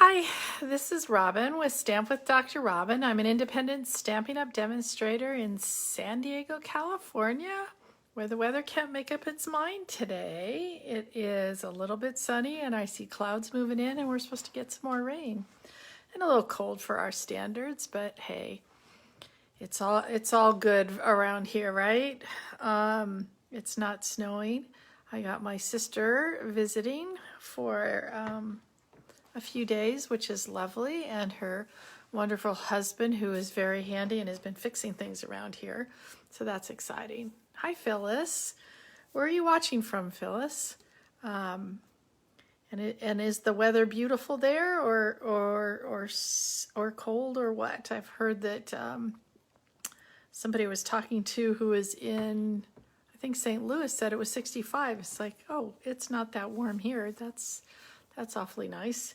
Hi, this is Robin with Stamp with Dr. Robin. I'm an independent Stampin' Up! Demonstrator in San Diego, California, where the weather can't make up its mind today. It is a little bit sunny and I see clouds moving in and we're supposed to get some more rain. And a little cold for our standards, but hey, it's all good around here, right? It's not snowing. I got my sister visiting for a few days, which is lovely, and her wonderful husband, who is very handy and has been fixing things around here. So that's exciting. Hi, Phyllis. Where are you watching from, Phyllis? And is the weather beautiful there, or cold, or what? I've heard that somebody I was talking to who was in, I think St. Louis, said it was 65. It's like, oh, it's not that warm here. That's awfully nice.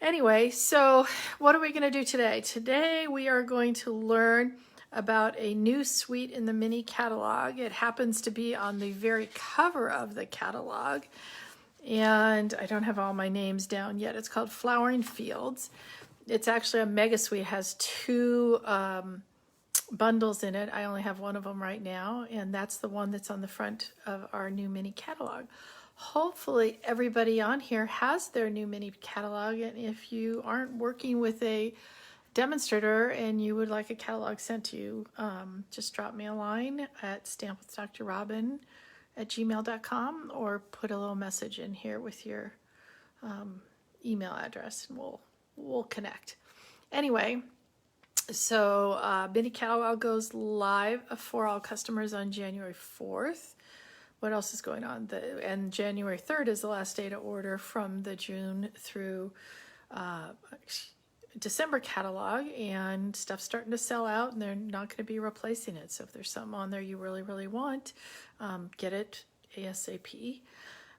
Anyway, so what are we going to do today? Today we are going to learn about a new suite in the mini catalog. It happens to be on the very cover of the catalog, and I don't have all my names down yet. It's called Flowering Fields. It's actually a mega suite. It has two bundles in it. I only have one of them right now, and that's the one that's on the front of our new mini catalog. Hopefully everybody on here has their new mini catalog, and if you aren't working with a demonstrator and you would like a catalog sent to you, just drop me a line at stampwithdrrobin@gmail.com or put a little message in here with your email address and we'll connect. Anyway, so mini catalog goes live for all customers on January 4th. What else is going on? And January 3rd is the last day to order from the June through December catalog, and stuff's starting to sell out and they're not going to be replacing it. So if there's something on there you really, really want, get it ASAP.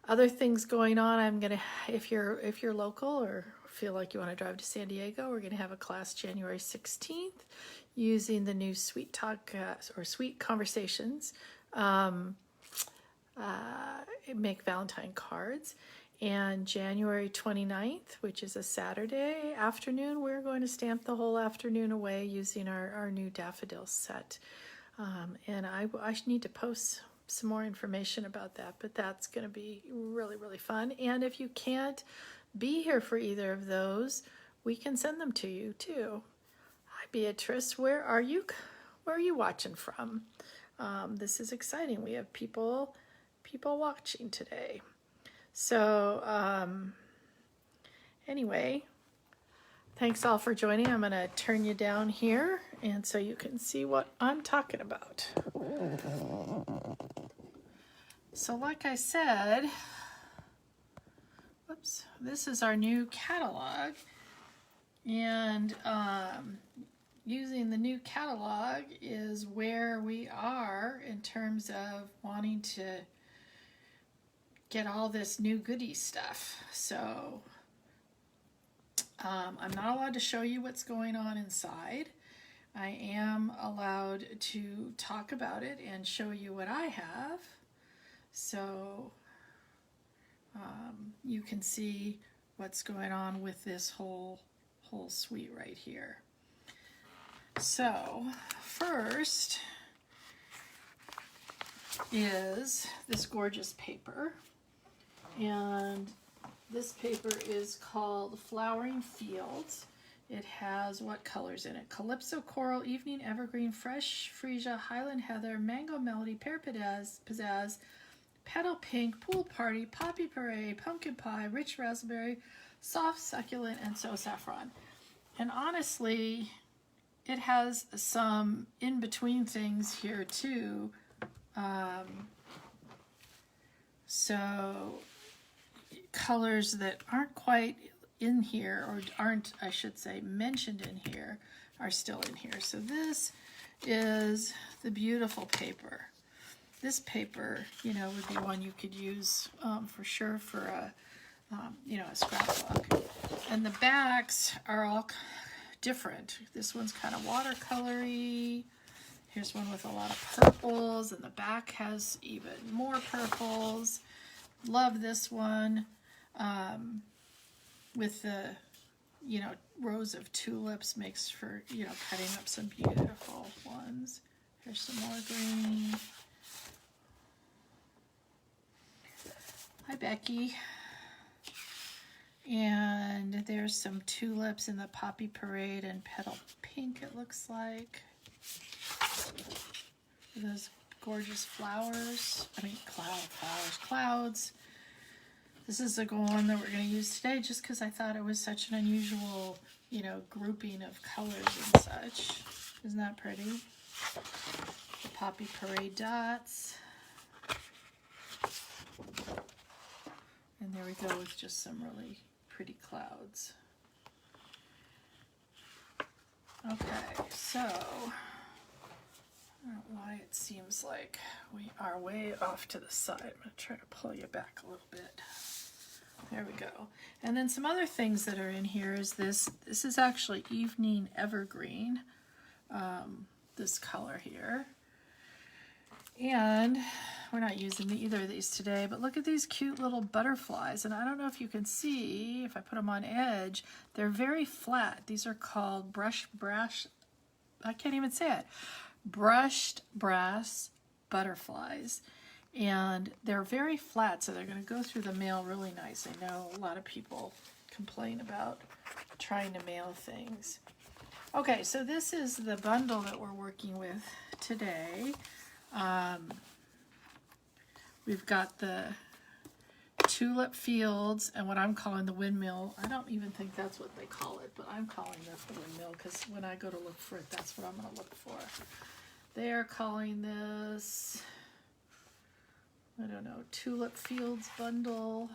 Other things going on, if you're local or feel like you want to drive to San Diego, we're going to have a class January 16th using the new Sweet Talk or Sweet Conversations. Make Valentine cards. And January 29th, which is a Saturday afternoon, we're going to stamp the whole afternoon away using our new daffodil set. And I need to post some more information about that, but that's going to be really, really fun. And if you can't be here for either of those, we can send them to you too. Hi, Beatrice. Where are you watching from? This is exciting. We have people watching today. So anyway, thanks all for joining. I'm going to turn you down here and so you can see what I'm talking about. So like I said, whoops, this is our new catalog, and using the new catalog is where we are in terms of wanting to get all this new goodie stuff. So I'm not allowed to show you what's going on inside. I am allowed to talk about it and show you what I have. So you can see what's going on with this whole suite right here. So first is this gorgeous paper, and this paper is called Flowering Fields. It has what colors in it? Calypso Coral, Evening Evergreen, Fresh Freesia, Highland Heather, Mango Melody, Pear Pizzazz, Petal Pink, Pool Party, Poppy Parade, Pumpkin Pie, Rich Raspberry, Soft Succulent, and So Saffron. And honestly, it has some in-between things here too. So colors that aren't quite in here, or aren't, I should say, mentioned in here, are still in here. So this is the beautiful paper. This paper, would be one you could use for sure for a scrapbook. And the backs are all different. This one's kind of watercolory. Here's one with a lot of purples, and the back has even more purples. Love this one with the you know, rows of tulips makes for, you know, cutting up some beautiful ones. Here's some more green. Hi, Becky. And there's some tulips in the Poppy Parade and Petal Pink, it looks like. Those gorgeous flowers. I mean, clouds. This is the one that we're going to use today just because I thought it was such an unusual, you know, grouping of colors and such. Isn't that pretty? The Poppy Parade dots. And there we go with just some really pretty clouds. Okay, so I don't know why it seems like we are way off to the side. I'm going to try to pull you back a little bit. There we go. And then some other things that are in here is this. This is actually Evening Evergreen, this color here. And we're not using either of these today, but look at these cute little butterflies. And I don't know if you can see, if I put them on edge, they're very flat. These are called I can't even say it. Brushed brass butterflies. And they're very flat, so they're going to go through the mail really nice. I know a lot of people complain about trying to mail things. Okay, so this is the bundle that we're working with today. We've got the Tulip Fields and what I'm calling the windmill. I don't even think that's what they call it, but I'm calling this the windmill because when I go to look for it, that's what I'm going to look for. They are calling this, I don't know, Tulip Fields bundle.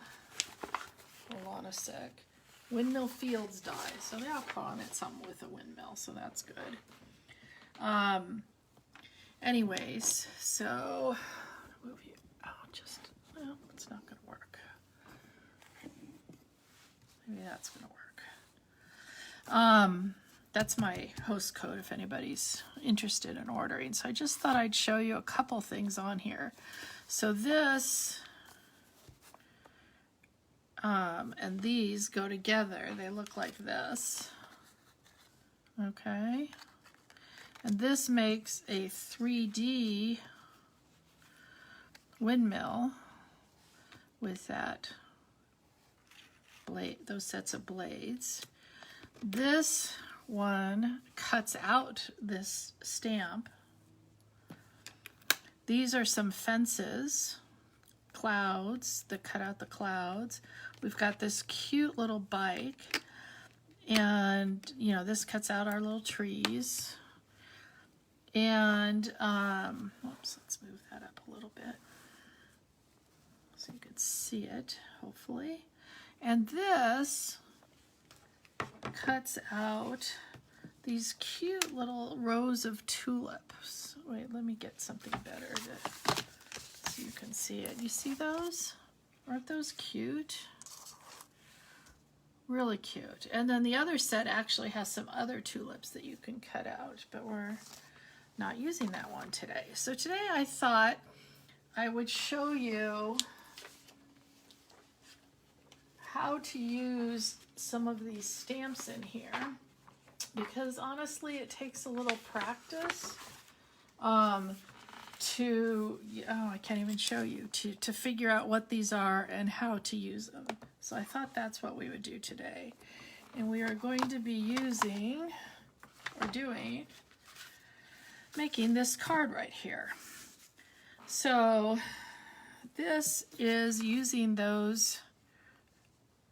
Hold on a sec. Windmill Fields die. So they're calling it something with a windmill, so that's good. Anyways, so move you. Oh, well, it's not going to work. Maybe that's going to work. That's my host code if anybody's interested in ordering. So I just thought I'd show you a couple things on here. So this and these go together. They look like this. Okay. And this makes a 3D windmill with that blade, those sets of blades. This one cuts out this stamp. These are some fences, clouds that cut out the clouds. We've got this cute little bike, and you know, this cuts out our little trees. And oops, let's move that up a little bit so you can see it, hopefully. And this cuts out these cute little rows of tulips. Wait, let me get something better so you can see it. You see those? Aren't those cute? Really cute. And then the other set actually has some other tulips that you can cut out, but we're not using that one today. So today I thought I would show you how to use some of these stamps in here, because honestly it takes a little practice I can't even show you, to figure out what these are and how to use them. So I thought that's what we would do today. And we are going to be making this card right here. So this is using those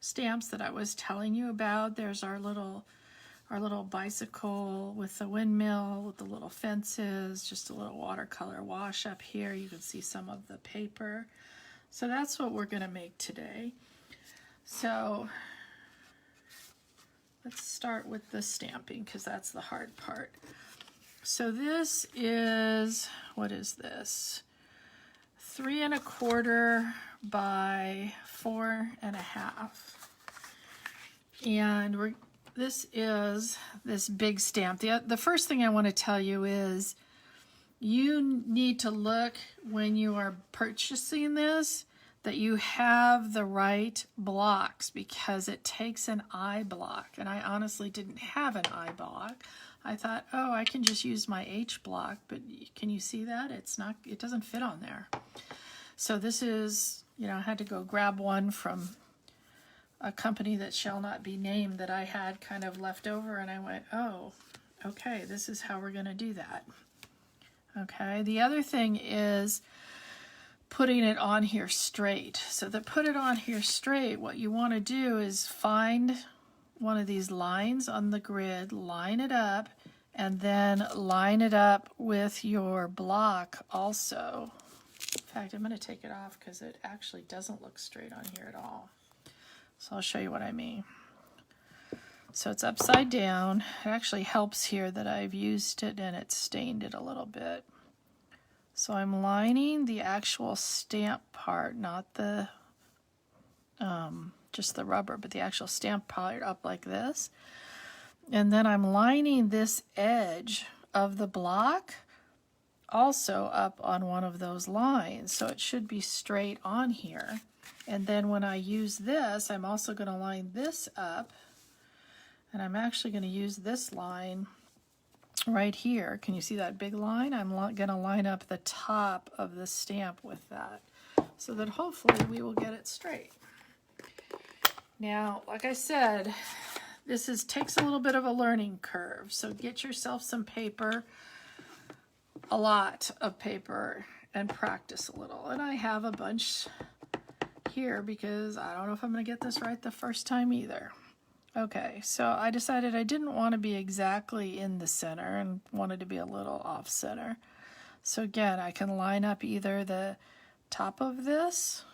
stamps that I was telling you about. There's our little bicycle with the windmill with the little fences, just a little watercolor wash up here. You can see some of the paper. So that's what we're going to make today. So let's start with the stamping because that's the hard part. So this is, what is this? 3 1/4 by 4 1/2. And this is this big stamp. The first thing I want to tell you is you need to look when you are purchasing this that you have the right blocks, because it takes an eye block, and I honestly didn't have an eye block. I thought, oh, I can just use my H block, but can you see that? It doesn't fit on there. So this is, you know, I had to go grab one from a company that shall not be named that I had kind of left over, and I went, oh, okay, this is how we're going to do that. Okay, the other thing is putting it on here straight. So to put it on here straight, what you want to do is find one of these lines on the grid, line it up, and then line it up with your block also. In fact, I'm going to take it off because it actually doesn't look straight on here at all. So I'll show you what I mean. So it's upside down. It actually helps here that I've used it and it stained it a little bit. So I'm lining the actual stamp part, not the just the rubber, but the actual stamp part up like this. And then I'm lining this edge of the block also up on one of those lines. So it should be straight on here. And then when I use this, I'm also going to line this up. And I'm actually going to use this line right here. Can you see that big line? I'm going to line up the top of the stamp with that, so that hopefully we will get it straight. Now, like I said, this takes a little bit of a learning curve. So get yourself some paper, a lot of paper, and practice a little. And I have a bunch here because I don't know if I'm going to get this right the first time either. Okay, so I decided I didn't want to be exactly in the center and wanted to be a little off center. So again, I can line up either the top of this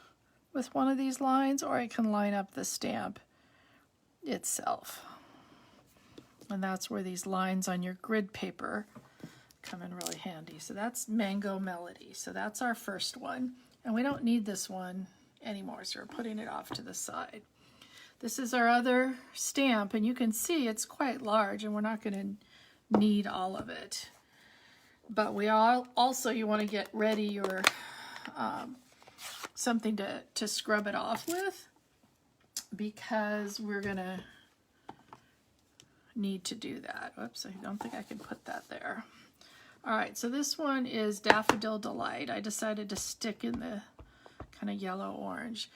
with one of these lines, or I can line up the stamp itself. And that's where these lines on your grid paper come in really handy. So that's Mango Melody. So that's our first one. And we don't need this one anymore, so we're putting it off to the side. This is our other stamp, and you can see it's quite large, and we're not going to need all of it. But we also, you want to get ready your something to scrub it off with, because we're going to need to do that. Oops, I don't think I can put that there. All right, so this one is Daffodil Delight. I decided to stick in the kind of yellow-orange.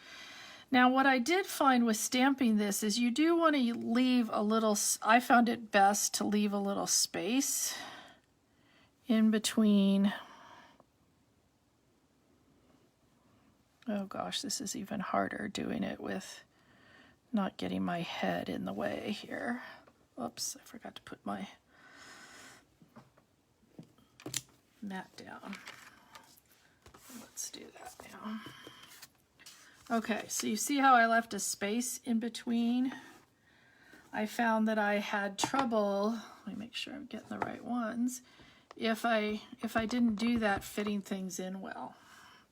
Now, what I did find with stamping this is you do want to leave a little, I found it best to leave a little space in between. Oh gosh, this is even harder doing it with not getting my head in the way here. Oops, I forgot to put my mat down. Let's do that now. Okay, so you see how I left a space in between? I found that I had trouble, let me make sure I'm getting the right ones, if I didn't do that, fitting things in well,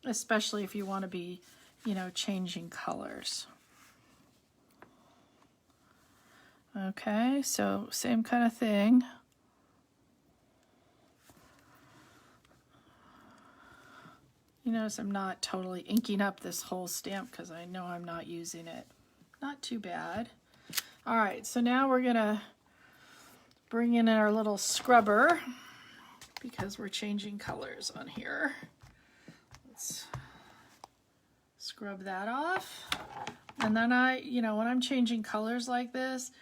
especially if you want to be, you know, changing colors. Okay, so same kind of thing. You notice I'm not totally inking up this whole stamp because I know I'm not using it. Not too bad. All right, so now we're going to bring in our little scrubber because we're changing colors on here. Let's scrub that off. And then when I'm changing colors like this,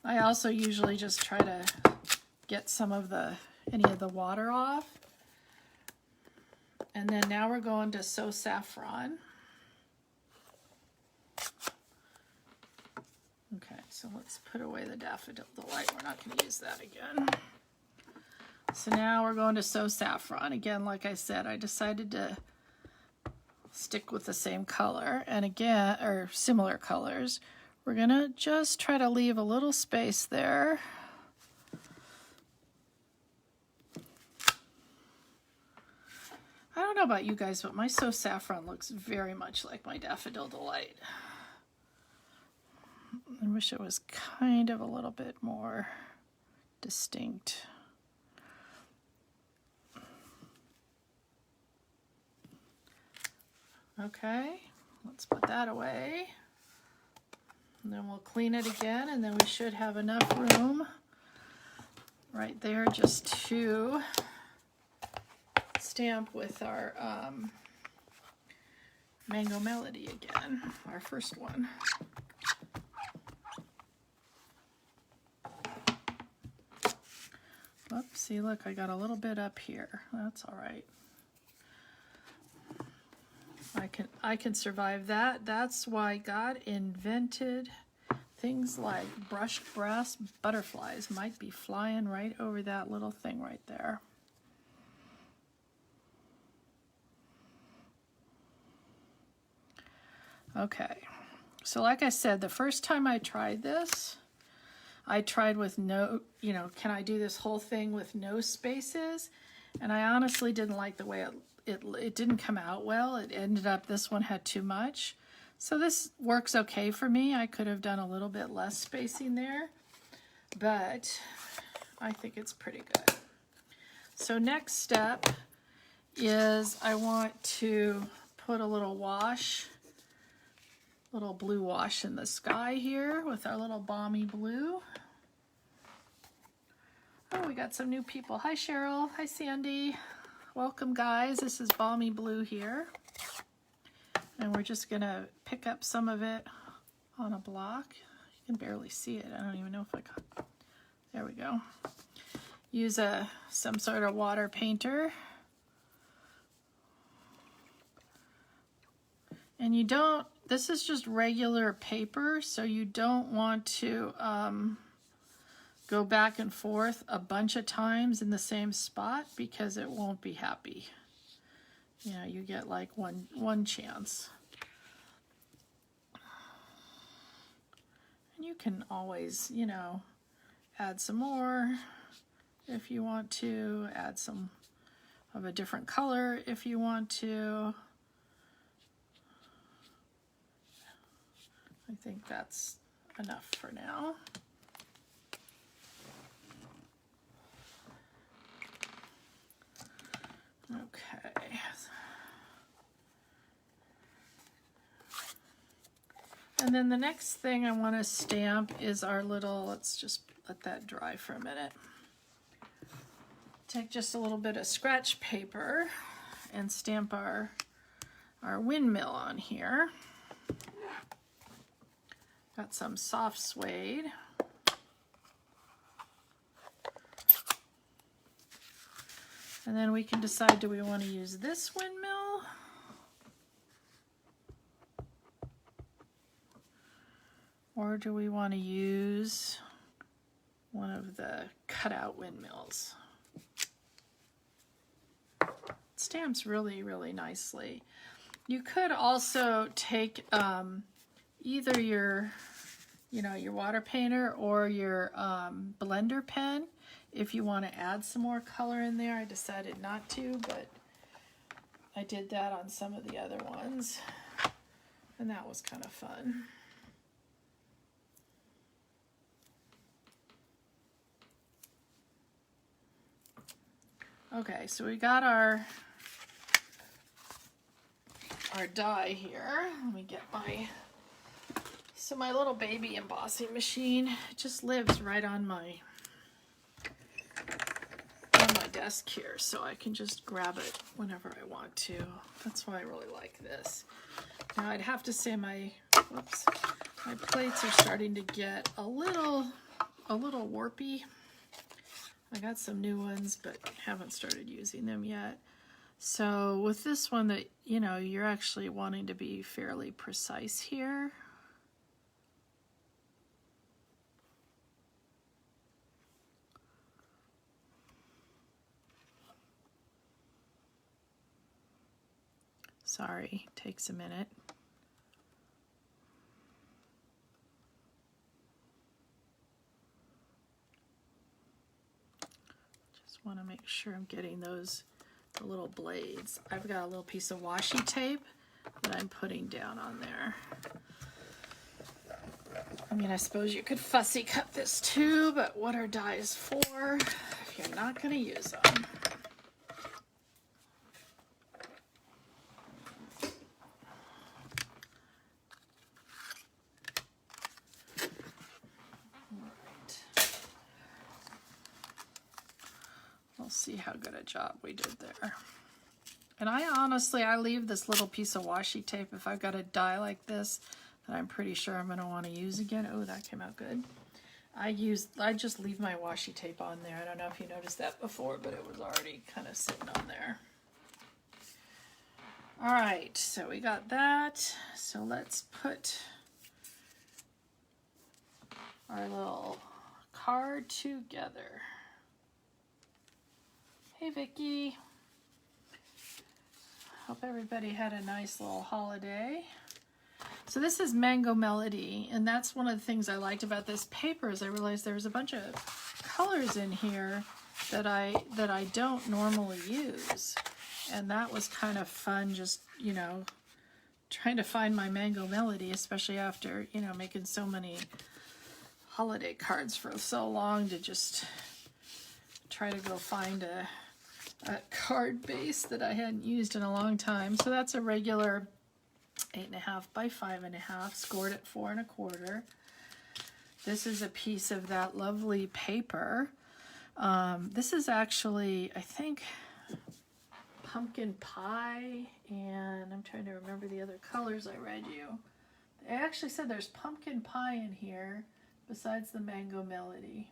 I also usually just try to get some of any of the water off. And then now we're going to So Saffron. Okay, so let's put away the Daffodil Delight. We're not going to use that again. So now we're going to So Saffron. Again, like I said, I decided to stick with the same color. And again, or similar colors. We're going to just try to leave a little space there. I don't know about you guys, but my So Saffron looks very much like my Daffodil Delight. I wish it was kind of a little bit more distinct. Okay, let's put that away. And then we'll clean it again, and then we should have enough room right there just to stamp with our Mango Melody again, our first one. Oops, see, look, I got a little bit up here. That's all right. I can survive that. That's why God invented things like brushed brass butterflies. Might be flying right over that little thing right there. Okay, so like I said, the first time I tried this, I tried with no, can I do this whole thing with no spaces? And I honestly didn't like the way it didn't come out well. It ended up, this one had too much. So this works okay for me. I could have done a little bit less spacing there, but I think it's pretty good. So next step is I want to put a little wash, little blue wash in the sky here with our little balmy blue. Oh, we got some new people. Hi, Cheryl. Hi, Sandy. Welcome, guys. This is balmy blue here. And we're just going to pick up some of it on a block. You can barely see it. I don't even know if I got... There we go. Use some sort of water painter. And you don't... This is just regular paper, so you don't want to go back and forth a bunch of times in the same spot because it won't be happy. You get like one chance. And you can always, add some more if you want to, add some of a different color if you want to. I think that's enough for now. Okay. And then the next thing I want to stamp is our little, let's just let that dry for a minute. Take just a little bit of scratch paper and stamp our windmill on here. Got some soft suede. And then we can decide, do we want to use this windmill? Or do we want to use one of the cutout windmills? It stamps really, really nicely. You could also take either your water painter or your blender pen if you want to add some more color in there. I decided not to, but I did that on some of the other ones, and that was kind of fun. Okay, so we got our die here. Let me get my little baby embossing machine. It just lives right on my desk here, so I can just grab it whenever I want to. That's why I really like this. Now I'd have to say my plates are starting to get a little warpy. I got some new ones, but haven't started using them yet. So with this one that, you're actually wanting to be fairly precise here. Sorry, takes a minute. Just want to make sure I'm getting the little blades. I've got a little piece of washi tape that I'm putting down on there. I mean, I suppose you could fussy cut this too, but what are dies for if you're not going to use them? see how good a job we did there. And I leave this little piece of washi tape if I've got a die like this that I'm pretty sure I'm going to want to use again. Oh, that came out good. I just leave my washi tape on there. I don't know if you noticed that before, but it was already kind of sitting on there. All right, so we got that. So let's put our little card together. Hey, Vicky. Hope everybody had a nice little holiday. So this is Mango Melody, and that's one of the things I liked about this paper is I realized there was a bunch of colors in here that I don't normally use. And that was kind of fun, just, you know, trying to find my Mango Melody, especially after, you know, making so many holiday cards for so long, to just try to go find a card base that I hadn't used in a long time. So that's a regular 8.5 by 5.5, scored at 4 1/4. This is a piece of that lovely paper. This is actually, I think, pumpkin pie, and I'm trying to remember the other colors I read you. They actually said there's pumpkin pie in here besides the Mango Melody.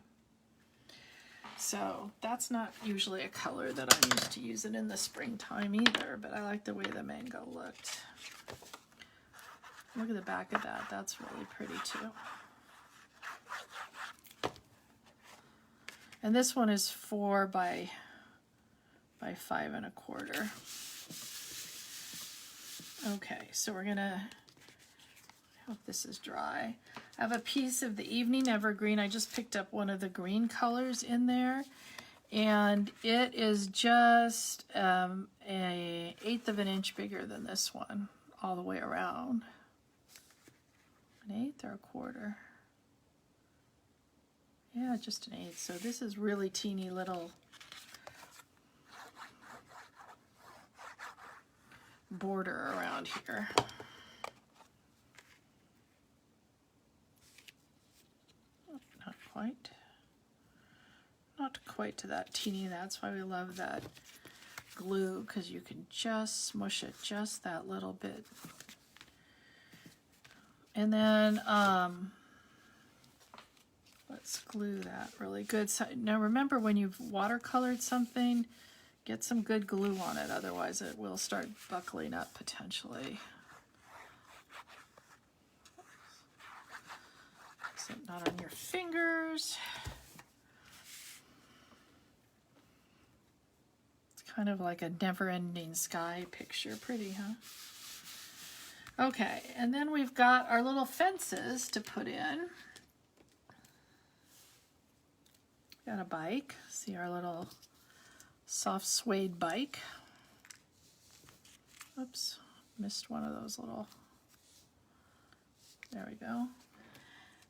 So that's not usually a color that I'm used to using in the springtime either, but I like the way the mango looked. Look at the back of that. That's really pretty too. And this one is 4 by 5 1/4. Okay, so we're gonna, I hope this is dry. I have a piece of the Evening Evergreen. I just picked up one of the green colors in there, and it is just an 1/8 of an inch bigger than this one all the way around. An 1/8 or 1/4? Yeah, just an 1/8. So this is really teeny little border around here. Not quite to that teeny. That's why we love that glue, because you can just smush it just that little bit. And then let's glue that really good. So, now remember, when you've watercolored something, get some good glue on it, otherwise it will start buckling up potentially. Except not on your fingers. It's kind of like a never-ending sky picture. Pretty, huh? Okay, and then we've got our little fences to put in. Got a bike. See our little soft suede bike. Oops, missed one of those little. There we go.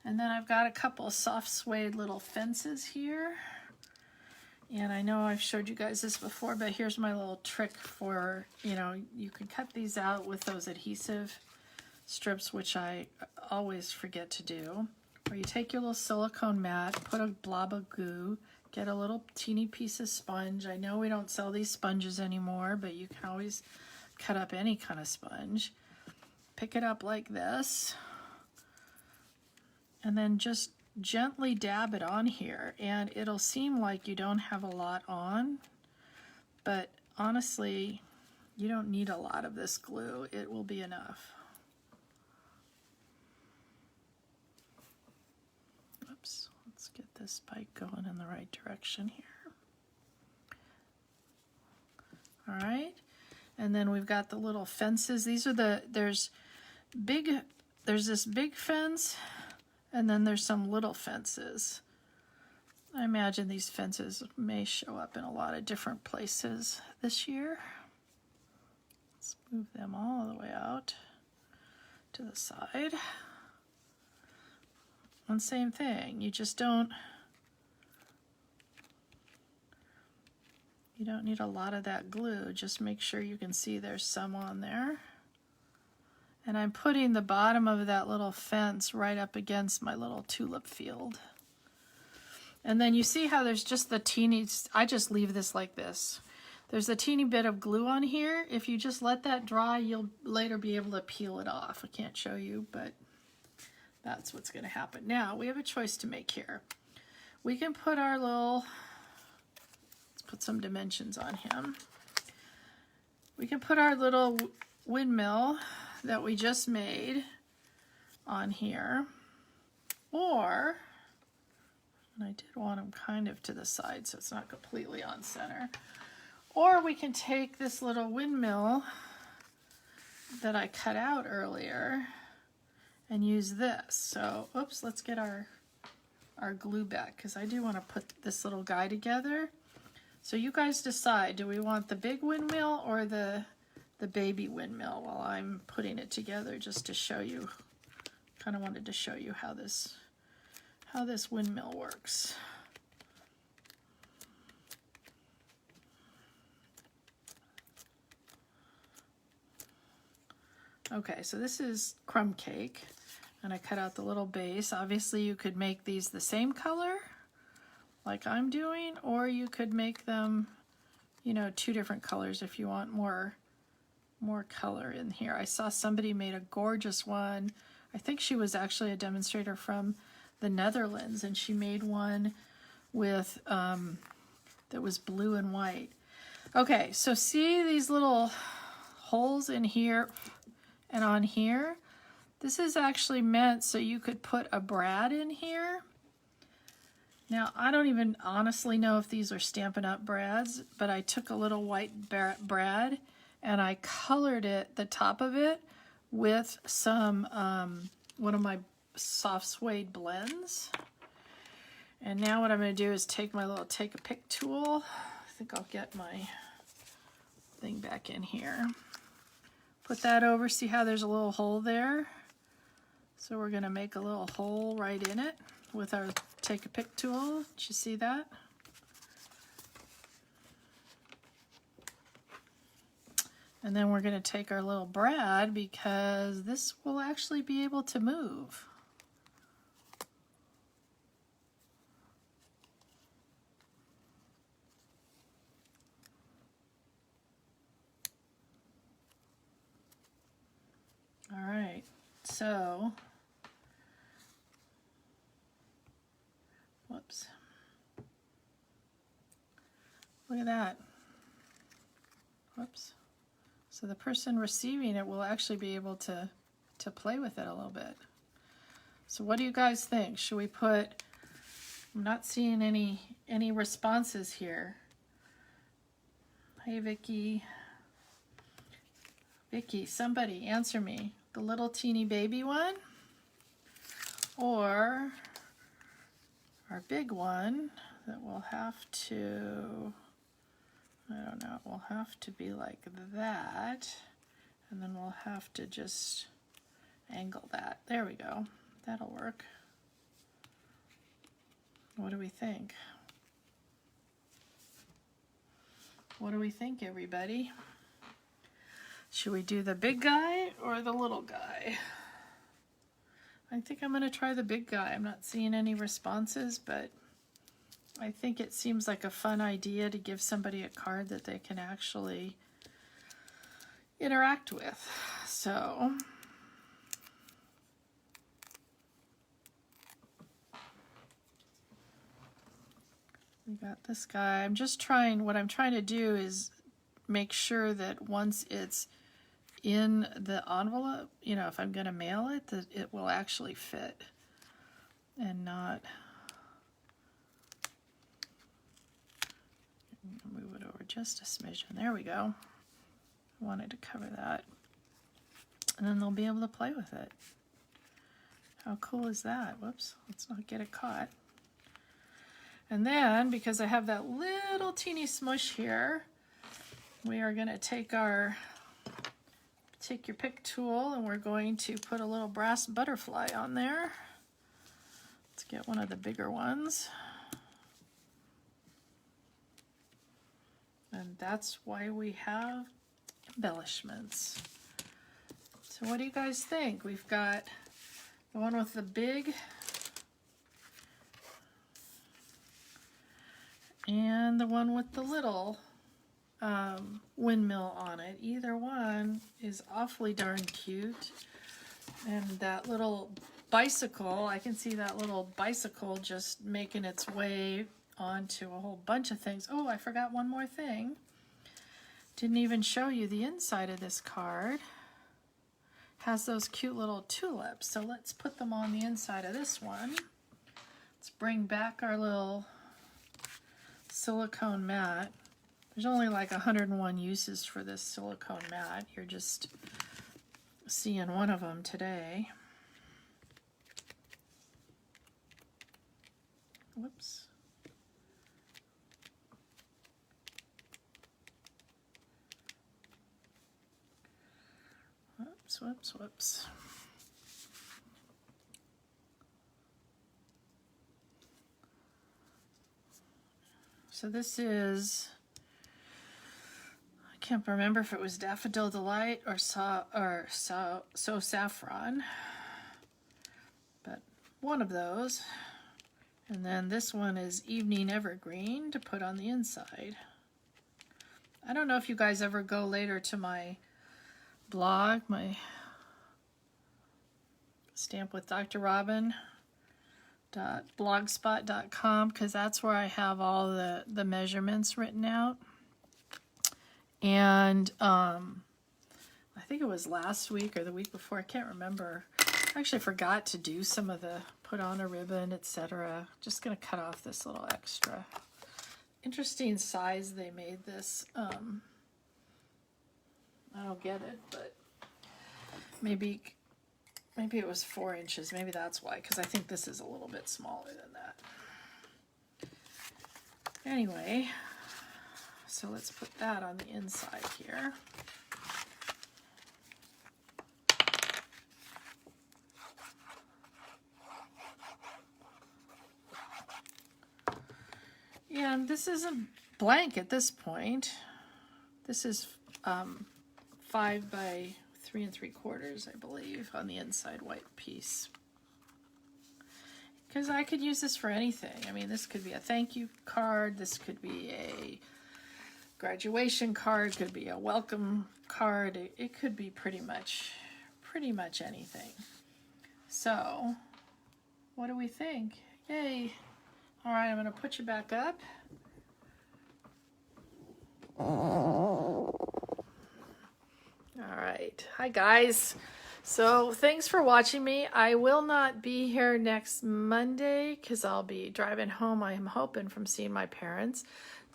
And then I've got a couple of soft suede little fences here. And I know I've showed you guys this before, but here's my little trick for, you know, you can cut these out with those adhesive strips, which I always forget to do. Where you take your little silicone mat, put a blob of glue, get a little teeny piece of sponge. I know we don't sell these sponges anymore, but you can always cut up any kind of sponge. Pick it up like this, and then just gently dab it on here, and it'll seem like you don't have a lot on, but honestly, you don't need a lot of this glue. It will be enough. Oops, let's get this bike going in the right direction here. All right, and then we've got the little fences. These are there's this big fence, and then there's some little fences. I imagine these fences may show up in a lot of different places this year. Let's move them all the way out to the side. And same thing, you don't need a lot of that glue. Just make sure you can see there's some on there. And I'm putting the bottom of that little fence right up against my little tulip field. And then you see how there's just the teeny, I just leave this like this. There's a teeny bit of glue on here. If you just let that dry, you'll later be able to peel it off. I can't show you, but that's what's going to happen. Now, we have a choice to make here. We can put our little, let's put some dimensions on him. We can put our little windmill that we just made on here. Or, and I did want them kind of to the side so it's not completely on center. Or we can take this little windmill that I cut out earlier and use this. So, oops, let's get our glue back because I do want to put this little guy together. So you guys decide, do we want the big windmill or the baby windmill while I'm putting it together, just to show you, kind of wanted to show you how this windmill works. Okay, so this is Crumb Cake, and I cut out the little base. Obviously, you could make these the same color, like I'm doing, or you could make them, you know, 2 different colors if you want more color in here. I saw somebody made a gorgeous one. I think she was actually a demonstrator from the Netherlands, and she made one with, that was blue and white. Okay, so see these little holes in here and on here? This is actually meant so you could put a brad in here. Now, I don't even honestly know if these are Stampin' Up! Brads, but I took a little white brad and I colored it, the top of it, with some, one of my soft suede blends. And now what I'm going to do is take my little take a pick tool. I think I'll get my thing back in here. Put that over, see how there's a little hole there? So we're going to make a little hole right in it with our take a pick tool. Did you see that? And then we're going to take our little brad because this will actually be able to move. All right, so, whoops. Look at that. Whoops. So the person receiving it will actually be able to play with it a little bit. So what do you guys think? Should we put, I'm not seeing any responses here. Hey, Vicky. Vicky, somebody answer me. The little teeny baby one or our big one that will have to, I don't know, it will have to be like that, and then we'll have to just angle that. There we go. That'll work. What do we think? What do we think, everybody? Should we do the big guy or the little guy? I think I'm going to try the big guy. I'm not seeing any responses, but I think it seems like a fun idea to give somebody a card that they can actually interact with. So, we got this guy. I'm just trying, what I'm trying to do is make sure that once it's in the envelope, you know, if I'm going to mail it, that it will actually fit and not move it over just a smidgen. There we go. I wanted to cover that. And then they'll be able to play with it. How cool is that? Whoops, let's not get it caught. And then, because I have that little teeny smush here, we are going to take your pick tool and we're going to put a little brass butterfly on there. Let's get one of the bigger ones. And that's why we have embellishments. So what do you guys think? We've got the one with the big and the one with the little windmill on it. Either one is awfully darn cute. And that little bicycle, I can see that little bicycle just making its way onto a whole bunch of things. Oh, I forgot one more thing. Didn't even show you the inside of this card. Has those cute little tulips. So let's put them on the inside of this one. Let's bring back our little silicone mat. There's only like 101 uses for this silicone mat. You're just seeing one of them today. Whoops. Whoops, whoops, whoops. So this is, I can't remember if it was Daffodil Delight or So Saffron, but one of those. And then this one is Evening Evergreen to put on the inside. I don't know if you guys ever go later to my blog, my Stamp with Dr. Robin.blogspot.com, because that's where I have all the measurements written out. And I think it was last week or the week before, I can't remember. I actually forgot to do some of the put on a ribbon, etc. Just going to cut off this little extra. Interesting size they made this. I don't get it, but maybe it was 4 inches. Maybe that's why, because I think this is a little bit smaller than that. Anyway, so let's put that on the inside here. And this isn't blank at this point. This is 5 by 3 3/4, I believe, on the inside white piece. Because I could use this for anything. I mean, this could be a thank you card. This could be a graduation card. Could be a welcome card. It could be pretty much anything. So, what do we think? Yay! All right, I'm going to put you back up. All right. Hi, guys. So thanks for watching me. I will not be here next Monday because I'll be driving home, I am hoping, from seeing my parents.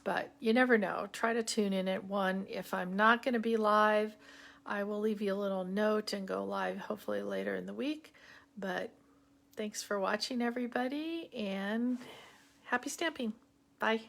But you never know. Try to tune in at 1. If I'm not going to be live, I will leave you a little note and go live hopefully later in the week. But thanks for watching, everybody, and happy stamping. Bye.